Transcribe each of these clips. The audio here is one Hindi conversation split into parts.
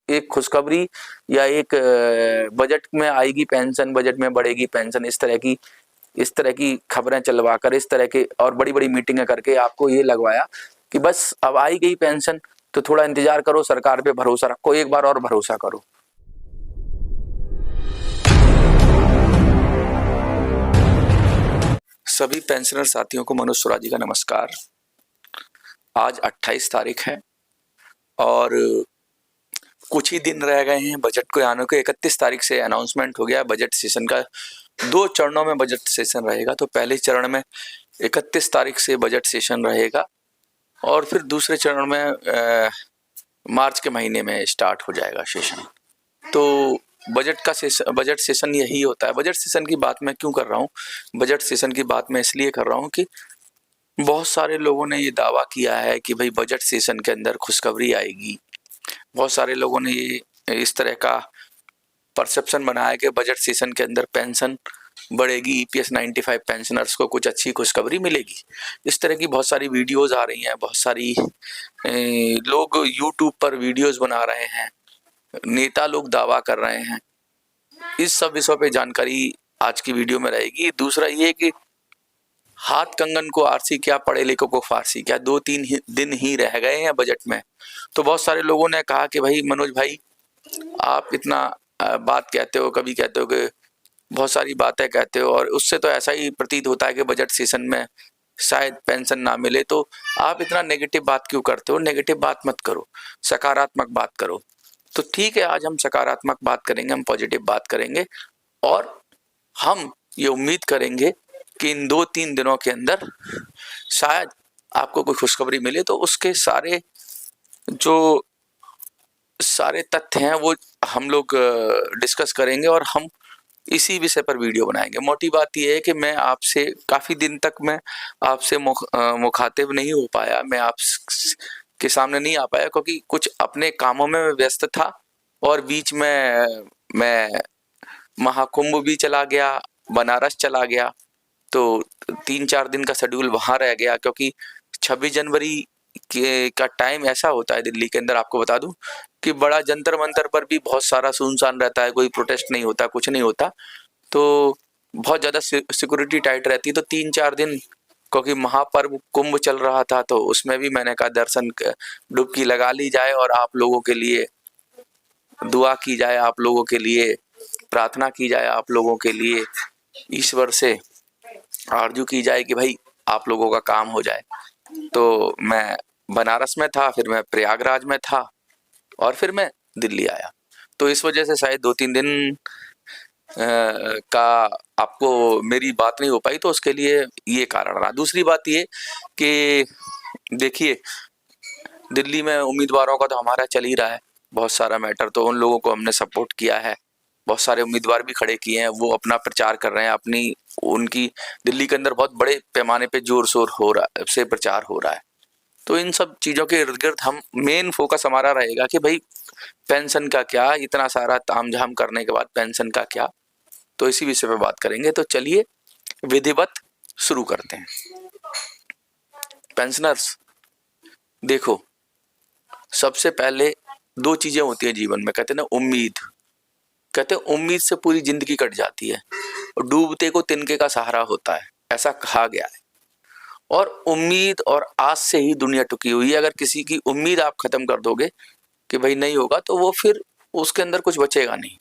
एक खुशखबरी या एक बजट में आएगी पेंशन, बजट में बढ़ेगी पेंशन, इस तरह की खबरें चलवा कर, इस तरह के और बड़ी-बड़ी मीटिंगें करके आपको ये लगवाया कि बस अब आई गई पेंशन, तो थोड़ा इंतजार करो, सरकार पे भरोसा रखो, एक बार और भरोसा करो। सभी पेंशनर साथियों को मनोज सुराजी का नमस्कार। आज 28 तारीख है और कुछ ही दिन रह गए हैं बजट को आने को। 31 तारीख से अनाउंसमेंट हो गया बजट सेशन का। 2 चरणों में बजट सेशन रहेगा। तो पहले चरण में 31 तारीख से बजट सेशन रहेगा और फिर दूसरे चरण में मार्च के महीने में स्टार्ट हो जाएगा सेशन। तो बजट सेशन यही होता है। बजट सेशन की बात मैं क्यों कर रहा हूँ? बजट सेशन की बात मैं इसलिए कर रहा हूँ कि बहुत सारे लोगों ने ये दावा किया है कि भाई बजट सेशन के अंदर खुशखबरी आएगी। बहुत सारे लोगों ने ये इस तरह का परसेप्शन बनाया कि बजट सेशन के अंदर पेंशन बढ़ेगी, ईपीएस 95 पेंशनर्स को कुछ अच्छी खुशखबरी मिलेगी। इस तरह की बहुत सारी वीडियोस आ रही हैं, बहुत सारी लोग यूट्यूब पर वीडियोस बना रहे हैं, नेता लोग दावा कर रहे हैं। इस सब विषयों पे जानकारी आज की वीडियो में रहेगी। दूसरा ये कि हाथ कंगन को आरसी क्या, पढ़े लिखों को फारसी क्या, 2-3 दिन ही रह गए हैं बजट में। तो बहुत सारे लोगों ने कहा कि भाई मनोज भाई, आप इतना बात कहते हो, कभी कहते हो कि बहुत सारी बातें कहते हो और उससे तो ऐसा ही प्रतीत होता है कि बजट सेशन में शायद पेंशन ना मिले, तो आप इतना नेगेटिव बात क्यों करते हो? नेगेटिव बात मत करो, सकारात्मक बात करो। तो ठीक है, आज हम सकारात्मक बात करेंगे, हम पॉजिटिव बात करेंगे और हम ये उम्मीद करेंगे कि इन 2-3 दिनों के अंदर शायद आपको कोई खुशखबरी मिले। तो उसके जो सारे तथ्य हैं वो हम लोग डिस्कस करेंगे और हम इसी विषय पर वीडियो बनाएंगे। मोटी बात यह है कि मैं आपसे काफ़ी दिन तक मैं आपसे मुखातिब नहीं हो पाया, मैं आप के सामने नहीं आ पाया क्योंकि कुछ अपने कामों में व्यस्त था और बीच में मैं महाकुंभ भी चला गया, बनारस चला गया, तो 3-4 दिन का शेड्यूल वहाँ रह गया क्योंकि 26 जनवरी का टाइम ऐसा होता है दिल्ली के अंदर, आपको बता दूं कि बड़ा जंतर मंतर पर भी बहुत सारा सुनसान रहता है, कोई प्रोटेस्ट नहीं होता, कुछ नहीं होता, तो बहुत ज़्यादा सिक्योरिटी टाइट रहती है। तो 3-4 दिन क्योंकि महापर्व कुंभ चल रहा था तो उसमें भी मैंने कहा दर्शन डुबकी लगा ली जाए और आप लोगों के लिए दुआ की जाए, आप लोगों के लिए प्रार्थना की जाए, आप लोगों के लिए ईश्वर से आरजू की जाए कि भाई आप लोगों का काम हो जाए। तो मैं बनारस में था, फिर मैं प्रयागराज में था और फिर मैं दिल्ली आया। तो इस वजह से शायद 2-3 दिन का आपको मेरी बात नहीं हो पाई, तो उसके लिए ये कारण रहा। दूसरी बात ये कि देखिए, दिल्ली में उम्मीदवारों का तो हमारा चल ही रहा है बहुत सारा मैटर, तो उन लोगों को हमने सपोर्ट किया है। बहुत सारे उम्मीदवार भी खड़े किए हैं, वो अपना प्रचार कर रहे हैं, उनकी दिल्ली के अंदर बहुत बड़े पैमाने पे जोर शोर हो रहा से प्रचार हो रहा है। तो इन सब चीज़ों के इर्द गिर्द हम मेन फोकस हमारा रहेगा कि भाई पेंशन का क्या, इतना सारा तामझाम करने के बाद पेंशन का क्या, तो इसी विषय पे बात करेंगे। तो चलिए विधिवत शुरू करते हैं। पेंशनर्स देखो, सबसे पहले 2 चीजें होती हैं जीवन में, कहते हैं ना उम्मीद, कहते हैं उम्मीद से पूरी जिंदगी कट जाती है और डूबते को तिनके का सहारा होता है, ऐसा कहा गया है। और उम्मीद और आस से ही दुनिया टिकी हुई है। अगर किसी की उम्मीद आप खत्म कर दोगे कि भाई नहीं होगा, तो वो फिर उसके अंदर कुछ बचेगा नहीं।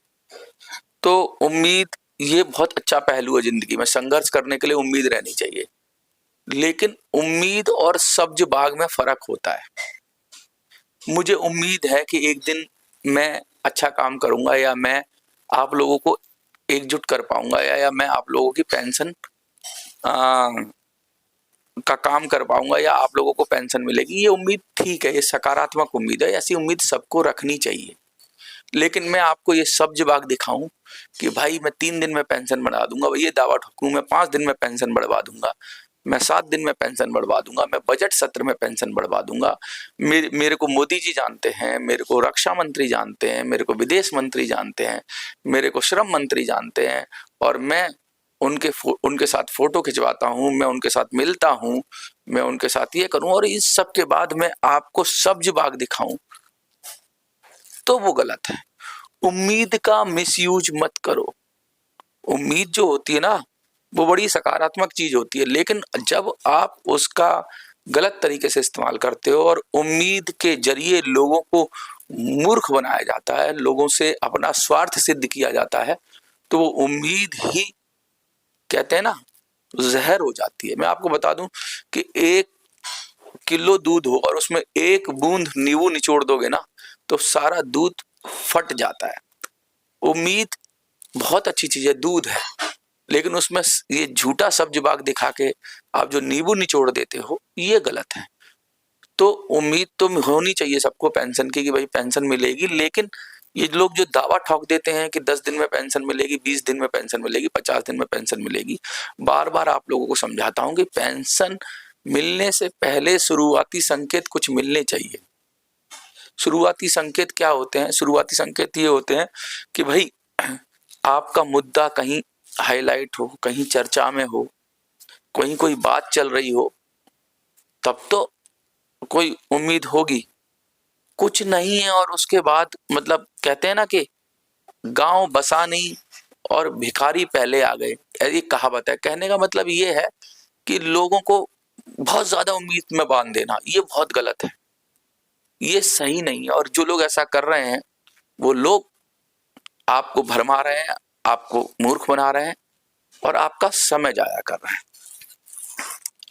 तो उम्मीद ये बहुत अच्छा पहलू है जिंदगी में, संघर्ष करने के लिए उम्मीद रहनी चाहिए। लेकिन उम्मीद और सब्ज बाग में फर्क होता है। मुझे उम्मीद है कि एक दिन मैं अच्छा काम करूंगा या मैं आप लोगों को एकजुट कर पाऊंगा या मैं आप लोगों की पेंशन का काम कर पाऊंगा या आप लोगों को पेंशन मिलेगी। ये उम्मीद ठीक है, ये सकारात्मक उम्मीद है, ऐसी उम्मीद सबको रखनी चाहिए। लेकिन मैं आपको ये सब्ज बाग दिखाऊं कि भाई मैं 3 दिन में पेंशन बढ़ा दूंगा, ये दावा ठोकूं मैं 5 दिन में पेंशन बढ़वा दूंगा, मैं 7 दिन में पेंशन बढ़वा दूंगा, मैं बजट सत्र में पेंशन बढ़वा दूंगा। मेरे को मोदी जी जानते हैं, मेरे को रक्षा मंत्री जानते हैं, मेरे को विदेश मंत्री जानते हैं, मेरे को श्रम मंत्री जानते हैं और मैं उनके साथ फोटो खिंचवाता हूँ, मैं उनके साथ मिलता हूँ, मैं उनके साथ ये करूँ और इस सब के बाद मैं आपको सब्ज बाग दिखाऊं तो वो गलत है। उम्मीद का मिसयूज मत करो। उम्मीद जो होती है ना, वो बड़ी सकारात्मक चीज होती है, लेकिन जब आप उसका गलत तरीके से इस्तेमाल करते हो और उम्मीद के जरिए लोगों को मूर्ख बनाया जाता है, लोगों से अपना स्वार्थ सिद्ध किया जाता है, तो वो उम्मीद ही कहते हैं ना जहर हो जाती है। मैं आपको बता दूं कि 1 किलो दूध हो और उसमें 1 बूंद नींबू निचोड़ दोगे ना, तो सारा दूध फट जाता है। उम्मीद बहुत अच्छी चीज है, दूध है, लेकिन उसमें ये झूठा सब्ज बाग दिखा के आप जो नींबू निचोड़ देते हो, ये गलत है। तो उम्मीद तो होनी चाहिए सबको पेंशन की कि भाई पेंशन मिलेगी, लेकिन ये लोग जो दावा ठोक देते हैं कि 10 दिन में पेंशन मिलेगी, 20 दिन में पेंशन मिलेगी, 50 दिन में पेंशन मिलेगी, बार बार आप लोगों को समझाता हूं कि पेंशन मिलने से पहले शुरुआती संकेत कुछ मिलने चाहिए। शुरुआती संकेत क्या होते हैं? शुरुआती संकेत ये होते हैं कि भाई आपका मुद्दा कहीं हाईलाइट हो, कहीं चर्चा में हो, कहीं कोई बात चल रही हो, तब तो कोई उम्मीद होगी। कुछ नहीं है और उसके बाद मतलब कहते हैं ना कि गांव बसा नहीं और भिखारी पहले आ गए, ये कहावत है। कहने का मतलब ये है कि लोगों को बहुत ज्यादा उम्मीद में बांध देना, ये बहुत गलत है, ये सही नहीं है। और जो लोग ऐसा कर रहे हैं, वो लोग आपको भरमा रहे हैं, आपको मूर्ख बना रहे हैं और आपका समय जाया कर रहे हैं।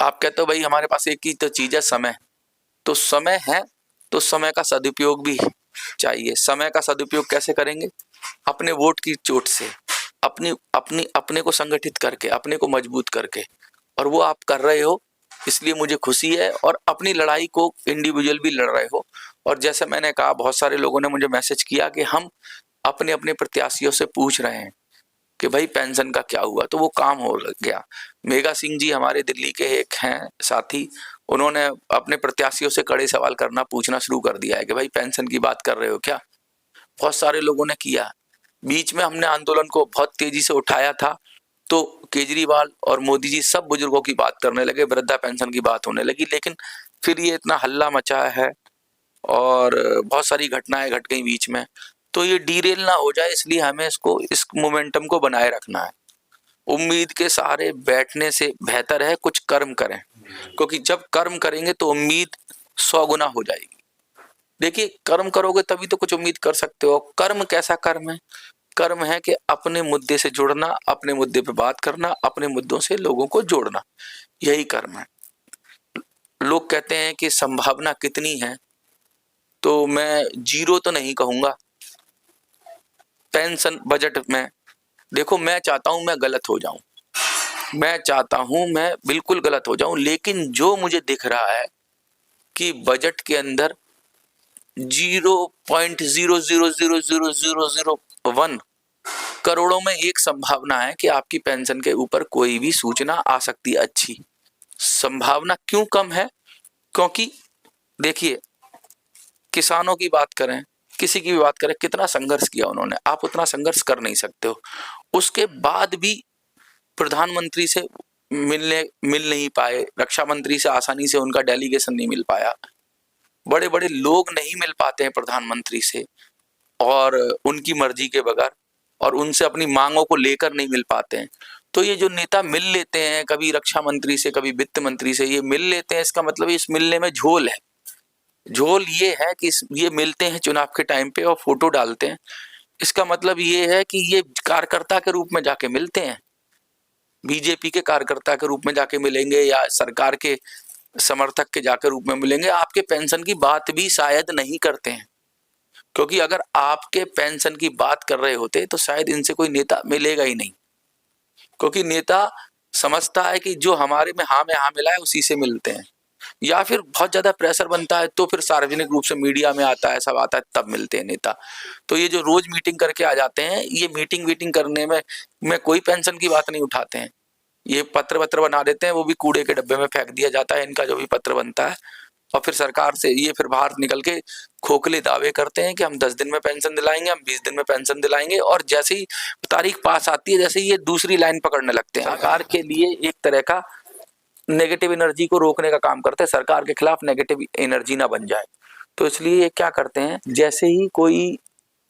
आप कहते हो भाई हमारे पास एक ही तो चीज है, समय। तो समय है तो समय का सदुपयोग भी चाहिए। समय का सदुपयोग कैसे करेंगे? अपने वोट की चोट से, अपने को संगठित करके, अपने को मजबूत करके, और वो आप कर रहे हो, इसलिए मुझे खुशी है। और अपनी लड़ाई को इंडिविजुअल भी लड़ रहे हो। और जैसे मैंने कहा, बहुत सारे लोगों ने मुझे मैसेज किया कि हम अपने अपने प्रत्याशियों से पूछ रहे हैं कि भाई पेंशन का क्या हुआ, तो वो काम हो गया। मेघा सिंह जी हमारे दिल्ली के एक हैं साथी, उन्होंने अपने प्रत्याशियों से कड़े सवाल करना, पूछना शुरू कर दिया है कि भाई पेंशन की बात कर रहे हो क्या? बहुत सारे लोगों ने किया। बीच में हमने आंदोलन को बहुत तेजी से उठाया था, तो केजरीवाल और मोदी जी सब बुजुर्गों की बात करने लगे, वृद्धा पेंशन की बात होने लगी, लेकिन फिर ये इतना हल्ला मचा है और बहुत सारी घटनाएं घट गई बीच में, तो ये डीरेल ना हो जाए, इसलिए हमें इस मोमेंटम को बनाए रखना है। उम्मीद के सहारे बैठने से बेहतर है कुछ कर्म करें, क्योंकि जब कर्म करेंगे तो उम्मीद 100 गुना हो जाएगी। देखिए, कर्म करोगे तभी तो कुछ उम्मीद कर सकते हो। कर्म कैसा कर्म है? कर्म है कि अपने मुद्दे से जुड़ना, अपने मुद्दे पे बात करना, अपने मुद्दों से लोगों को जोड़ना, यही कर्म है। लोग कहते हैं कि संभावना कितनी है, तो मैं 0 तो नहीं कहूंगा पेंशन बजट में। देखो, मैं चाहता हूं मैं गलत हो जाऊं, मैं चाहता हूं मैं बिल्कुल गलत हो जाऊं, लेकिन जो मुझे दिख रहा है कि बजट के अंदर 0.00000001 करोड़ों में एक संभावना है कि आपकी पेंशन के ऊपर कोई भी सूचना आ सकती है अच्छी। संभावना क्यों कम है? क्योंकि देखिए, किसानों की बात करें, किसी की भी बात करें, कितना संघर्ष किया उन्होंने, आप उतना संघर्ष कर नहीं सकते हो। उसके बाद भी प्रधानमंत्री से मिल नहीं पाए, रक्षा मंत्री से आसानी से उनका डेलीगेशन नहीं मिल पाया, बड़े बड़े लोग नहीं मिल पाते हैं प्रधानमंत्री से और उनकी मर्जी के बगैर, और उनसे अपनी मांगों को लेकर नहीं मिल पाते हैं। तो ये जो नेता मिल लेते हैं, कभी रक्षा मंत्री से, कभी वित्त मंत्री से, ये मिल लेते हैं, इसका मतलब इस मिलने में झोल है। झोल ये है कि ये मिलते हैं चुनाव के टाइम पे और फोटो डालते हैं। इसका मतलब ये है कि ये कार्यकर्ता के रूप में जाके मिलते हैं, बीजेपी के कार्यकर्ता के रूप में जाके मिलेंगे या सरकार के समर्थक के जाकर रूप में मिलेंगे। आपके पेंशन की बात भी शायद नहीं करते हैं, क्योंकि अगर आपके पेंशन की बात कर रहे होते तो शायद इनसे कोई नेता मिलेगा ही नहीं, क्योंकि नेता समझता है कि जो हमारे में हाँ मिला है उसी से मिलते हैं, या फिर बहुत ज्यादा प्रेशर बनता है तो फिर सार्वजनिक रूप से मीडिया में आता है, सब आता है, तब मिलते हैं नेता। तो ये जो रोज मीटिंग करके आ जाते हैं, ये मीटिंग करने में कोई पेंशन की बात नहीं उठाते हैं। ये पत्र बना देते हैं, वो भी कूड़े के डब्बे में फेंक दिया जाता है इनका जो भी पत्र बनता है, और फिर सरकार से ये फिर बाहर निकल के खोखले दावे करते हैं कि हम 10 दिन में पेंशन दिलाएंगे, हम 20 दिन में पेंशन दिलाएंगे, और जैसे ही तारीख पास आती है, जैसे ही ये दूसरी लाइन पकड़ने लगते हैं। सरकार के लिए एक तरह का नेगेटिव एनर्जी को रोकने का काम करते हैं, सरकार के खिलाफ नेगेटिव एनर्जी ना बन जाए। तो इसलिए ये क्या करते हैं, जैसे ही कोई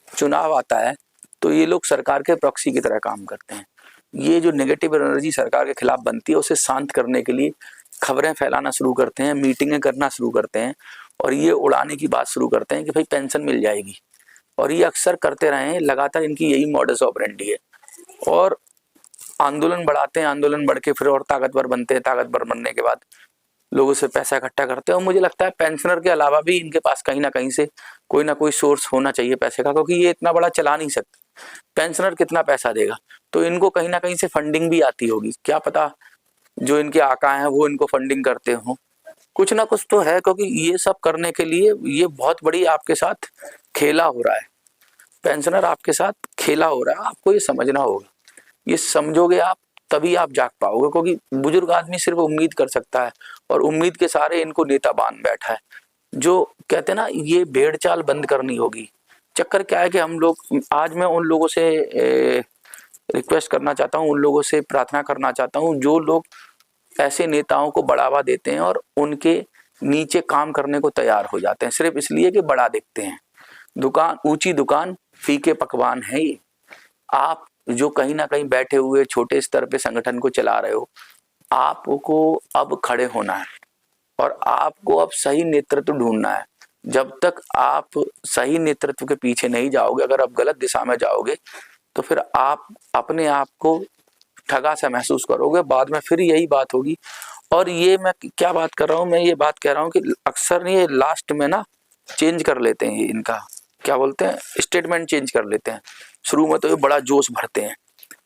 चुनाव आता है तो ये लोग सरकार के प्रॉक्सी की तरह काम करते हैं। ये जो नेगेटिव एनर्जी सरकार के खिलाफ बनती है उसे शांत करने के लिए खबरें फैलाना शुरू करते हैं, मीटिंगें करना शुरू करते हैं और ये उड़ाने की बात शुरू करते हैं कि भाई पेंशन मिल जाएगी। और ये अक्सर करते रहे हैं, लगातार इनकी यही मॉडस ऑपरेंडी है। और आंदोलन बढ़ाते हैं, आंदोलन बढ़ के फिर और ताकतवर बनते हैं, ताकतवर बनने के बाद लोगों से पैसा इकट्ठा करते हैं। और मुझे लगता है पेंशनर के अलावा भी इनके पास कहीं ना कहीं से कोई ना कोई सोर्स होना चाहिए पैसे का, क्योंकि ये इतना बड़ा चला नहीं सकते। पेंशनर कितना पैसा देगा, तो इनको कहीं ना कहीं से फंडिंग भी आती होगी, क्या पता जो इनके आका हैं वो इनको फंडिंग करते हो, कुछ ना कुछ तो है। क्योंकि ये सब करने के लिए ये बहुत बड़ी आपके साथ खेला हो रहा है, पेंशनर आपके साथ खेला हो रहा है, आपको ये समझना होगा। ये समझोगे आप तभी आप जाग पाओगे, क्योंकि बुजुर्ग आदमी सिर्फ उम्मीद कर सकता है और उम्मीद के सहारे इनको नेता बांध बैठा है। जो कहते हैं ना, ये भेड़ चाल बंद करनी होगी। चक्कर क्या है कि हम लोग, आज मैं उन लोगों से रिक्वेस्ट करना चाहता हूँ, उन लोगों से प्रार्थना करना चाहता हूँ जो लोग ऐसे नेताओं को बढ़ावा देते हैं और उनके नीचे काम करने को तैयार हो जाते हैं सिर्फ इसलिए कि बड़ा दिखते हैं। दुकान, ऊंची दुकान, फीके पकवान है ये। आप जो कहीं ना कहीं बैठे हुए छोटे स्तर पे संगठन को चला रहे हो, आपको अब खड़े होना है और आपको अब सही नेतृत्व ढूंढना है। जब तक आप सही नेतृत्व के पीछे नहीं जाओगे, अगर आप गलत दिशा में जाओगे तो फिर आप अपने आप को ठगा सा महसूस करोगे, बाद में फिर यही बात होगी। और ये मैं क्या बात कर रहा हूँ, मैं ये बात कह रहा हूँ कि अक्सर ये लास्ट में ना चेंज कर लेते हैं, ये इनका क्या बोलते हैं, स्टेटमेंट चेंज कर लेते हैं। शुरू में तो ये बड़ा जोश भरते हैं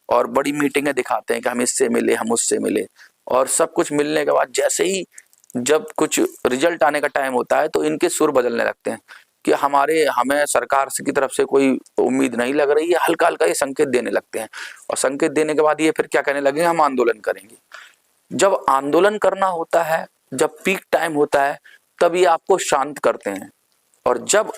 और बड़ी मीटिंगें दिखाते हैं कि हम इससे मिले, हम उससे मिले, और सब कुछ मिलने के बाद जैसे ही जब कुछ रिजल्ट आने का टाइम होता है तो इनके सुर बदलने लगते हैं कि हमें सरकार की तरफ से कोई उम्मीद नहीं लग रही है। हल्का हल्का ये संकेत देने लगते हैं और संकेत देने के बाद ये फिर क्या कहने लगेंगे, हम आंदोलन करेंगे। जब आंदोलन करना होता है, जब पीक टाइम होता है, तब ये आपको शांत करते हैं, और जब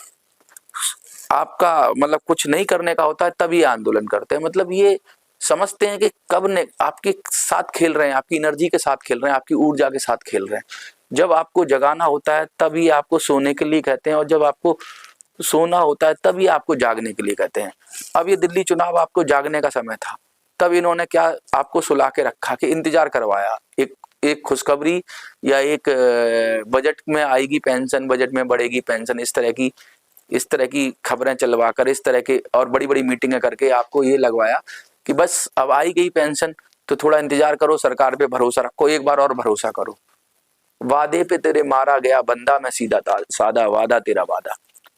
आपका मतलब कुछ नहीं करने का होता है तब ये आंदोलन करते हैं। मतलब ये समझते हैं कि कब ने आपके साथ खेल रहे हैं, आपकी एनर्जी के साथ खेल रहे हैं, आपकी ऊर्जा के साथ खेल रहे हैं। जब आपको जगाना होता है तभी आपको सोने के लिए कहते हैं, और जब आपको सोना होता है तभी आपको जागने के लिए कहते हैं। अब ये दिल्ली चुनाव आपको जागने का समय था, तब इन्होंने क्या आपको सुला के रखा कि इंतजार करवाया, एक खुशखबरी या एक बजट में आएगी पेंशन, बजट में बढ़ेगी पेंशन, इस तरह की खबरें चलवा कर, इस तरह के और बड़ी बड़ी मीटिंगें करके आपको ये लगवाया कि बस अब आई गई पेंशन, तो थोड़ा इंतजार करो, सरकार पे भरोसा रखो, एक बार और भरोसा करो। वादे पे तेरे मारा गया बंदा, मैं सीधा सादा, वादा तेरा वादा।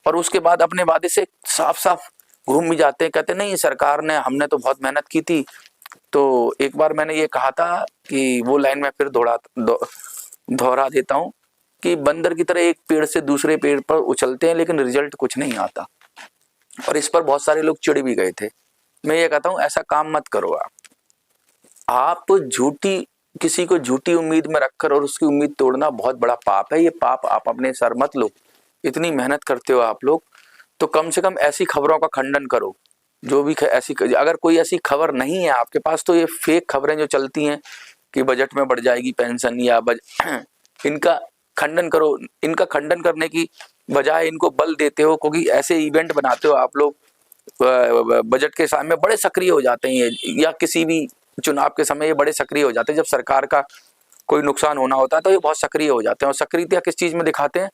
और उसके बाद अपने वादे से साफ साफ घूम भी जाते हैं, कहते नहीं सरकार ने, हमने तो बहुत मेहनत की थी। तो एक बार मैंने ये कहा था कि वो लाइन में फिर दोहरा देता हूँ कि बंदर की तरह एक पेड़ से दूसरे पेड़ पर उछलते हैं लेकिन रिजल्ट कुछ नहीं आता। और इस पर बहुत सारे लोग चिढ़ भी गए थे। मैं ये कहता हूँ ऐसा काम मत करो। आप किसी को झूठी उम्मीद में रखकर और उसकी उम्मीद तोड़ना बहुत बड़ा पाप है। ये पाप आप अपने सर मत लो। इतनी मेहनत करते हो आप लोग, तो कम से कम ऐसी खबरों का खंडन करो। जो भी ऐसी, अगर कोई ऐसी खबर नहीं है आपके पास, तो ये फेक खबरें जो चलती हैं कि बजट में बढ़ जाएगी पेंशन या इनका खंडन करो। इनका खंडन करने की बजाय इनको बल देते हो, क्योंकि ऐसे इवेंट बनाते हो आप लोग बजट के समय में बड़े सक्रिय हो जाते हैं, या किसी भी चुनाव के समय ये बड़े सक्रिय हो जाते हैं। जब सरकार का कोई नुकसान होना होता है तो ये बहुत सक्रिय हो जाते हैं। और सक्रियता किस चीज में दिखाते हैं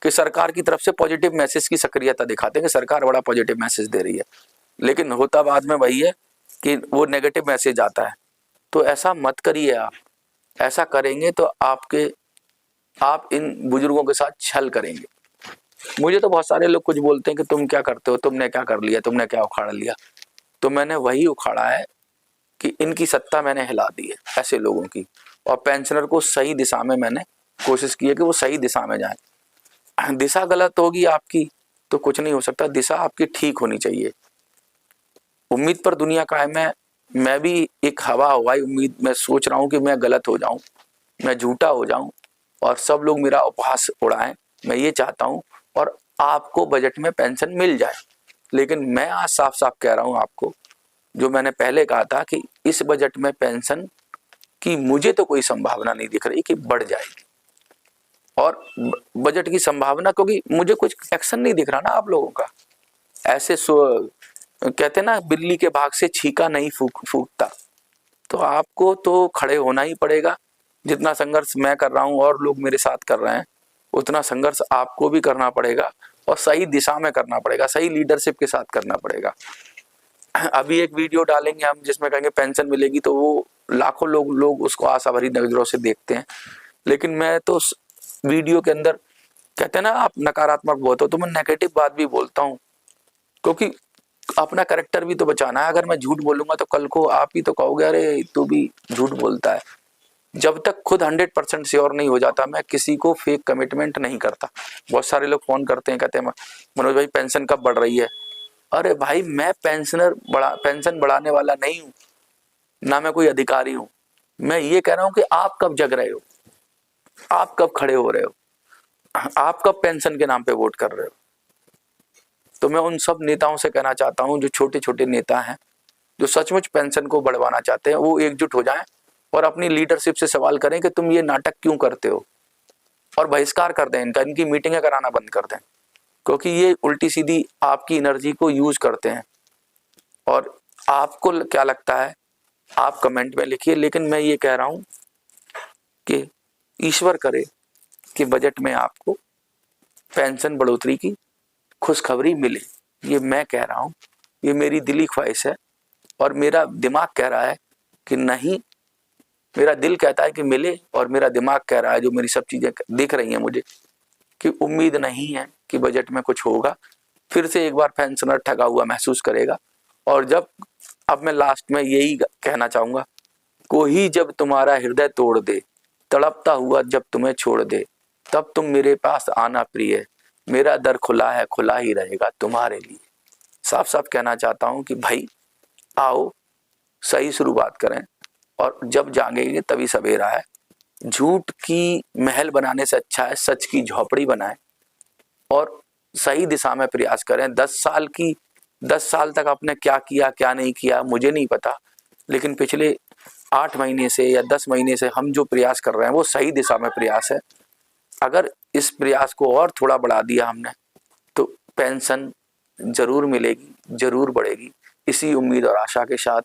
कि सरकार की तरफ से पॉजिटिव मैसेज की सक्रियता दिखाते हैं कि सरकार बड़ा पॉजिटिव मैसेज दे रही है, लेकिन होता बाद में वही है कि वो नेगेटिव मैसेज आता है। तो ऐसा मत करिए आप। ऐसा करेंगे तो आप इन बुजुर्गों के साथ छल करेंगे। मुझे तो बहुत सारे लोग कुछ बोलते हैं कि तुम क्या करते हो, तुमने क्या कर लिया, तुमने क्या उखाड़ लिया। तो मैंने वही उखाड़ा है कि इनकी सत्ता मैंने हिला दी है ऐसे लोगों की, और पेंशनर को सही दिशा में मैंने कोशिश की है कि वो सही दिशा में जाए। दिशा गलत होगी आपकी तो कुछ नहीं हो सकता, दिशा आपकी ठीक होनी चाहिए। उम्मीद पर दुनिया कायम है। मैं भी एक हवाई उम्मीद में सोच रहा हूँ कि मैं गलत हो जाऊं, मैं झूठा हो जाऊं और सब लोग मेरा उपहास उड़ाएं। मैं ये चाहता हूं और आपको बजट में पेंशन मिल जाए। लेकिन मैं आज साफ साफ कह रहा हूं आपको, जो मैंने पहले कहा था कि इस बजट में पेंशन की मुझे तो कोई संभावना नहीं दिख रही कि बढ़ जाएगी। और बजट की संभावना, क्योंकि मुझे कुछ एक्शन नहीं दिख रहा ना आप लोगों का। ऐसे कहते ना, बिल्ली के भाग से छीका नहीं फूटता। तो आपको तो खड़े होना ही पड़ेगा। जितना संघर्ष मैं कर रहा हूँ और लोग मेरे साथ कर रहे हैं, उतना संघर्ष आपको भी करना पड़ेगा, और सही दिशा में करना पड़ेगा, सही लीडरशिप के साथ करना पड़ेगा। अभी एक वीडियो डालेंगे हम जिसमें कहेंगे पेंशन मिलेगी, तो वो लाखों लोग उसको आशा भरी नजरों से देखते हैं। लेकिन मैं तो वीडियो के अंदर, कहते हैं ना आप नकारात्मक बहुत हो, तो मैं नेगेटिव बात भी बोलता हूँ, क्योंकि अपना कैरेक्टर भी तो बचाना है। अगर मैं झूठ बोलूंगा तो कल को आप ही तो कहोगे अरे तू भी झूठ बोलता है। जब तक खुद 100% श्योर नहीं हो जाता, मैं किसी को फेक कमिटमेंट नहीं करता। बहुत सारे लोग फोन करते हैं, कहते हैं मनोज भाई पेंशन कब बढ़ रही है। अरे भाई, मैं पेंशन बढ़ाने वाला नहीं हूँ, ना मैं कोई अधिकारी हूँ। मैं ये कह रहा हूँ कि आप कब जग रहे हो, आप कब खड़े हो रहे हो, आप कब पेंशन के नाम पे वोट कर रहे हो। तो मैं उन सब नेताओं से कहना चाहता हूँ, जो छोटे छोटे नेता हैं, जो सचमुच पेंशन को बढ़वाना चाहते हैं, वो एकजुट हो जाएं और अपनी लीडरशिप से सवाल करें कि तुम ये नाटक क्यों करते हो, और बहिष्कार कर दें इनका, इनकी मीटिंगें कराना बंद कर दें, क्योंकि ये उल्टी सीधी आपकी एनर्जी को यूज करते हैं। और आपको क्या लगता है आप कमेंट में लिखिए, लेकिन मैं ये कह रहा हूं कि ईश्वर करे कि बजट में आपको पेंशन बढ़ोतरी की खुशखबरी मिले। ये मैं कह रहा हूं, ये मेरी दिली ख्वाहिश है, और मेरा दिमाग कह रहा है कि नहीं। मेरा दिल कहता है कि मिले, और मेरा दिमाग कह रहा है, जो मेरी सब चीजें दिख रही हैं मुझे, कि उम्मीद नहीं है कि बजट में कुछ होगा। फिर से एक बार पेंशनर ठगा हुआ महसूस करेगा। और जब, अब मैं लास्ट में यही कहना चाहूंगा, कोई जब तुम्हारा हृदय तोड़ दे, तड़पता हुआ जब तुम्हें छोड़ दे, तब तुम मेरे पास आना प्रिय, मेरा दर खुला है, खुला ही रहेगा तुम्हारे लिए। साफ साफ कहना चाहता हूं कि भाई आओ, सही शुरुआत करें, और जब जागेंगे तभी सवेरा है। झूठ की महल बनाने से अच्छा है सच की झोपड़ी बनाएं, और सही दिशा में प्रयास करें। 10 साल तक आपने क्या किया क्या नहीं किया मुझे नहीं पता, लेकिन पिछले 8 महीने से या 10 महीने से हम जो प्रयास कर रहे हैं वो सही दिशा में प्रयास है। अगर इस प्रयास को और थोड़ा बढ़ा दिया हमने, तो पेंशन जरूर मिलेगी, जरूर बढ़ेगी। इसी उम्मीद और आशा के साथ,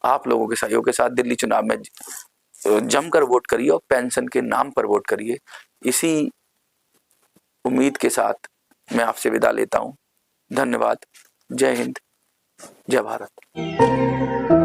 आप लोगों के सहयोग के साथ, दिल्ली चुनाव में जमकर वोट करिए और पेंशन के नाम पर वोट करिए। इसी उम्मीद के साथ मैं आपसे विदा लेता हूं। धन्यवाद। जय हिंद, जय भारत।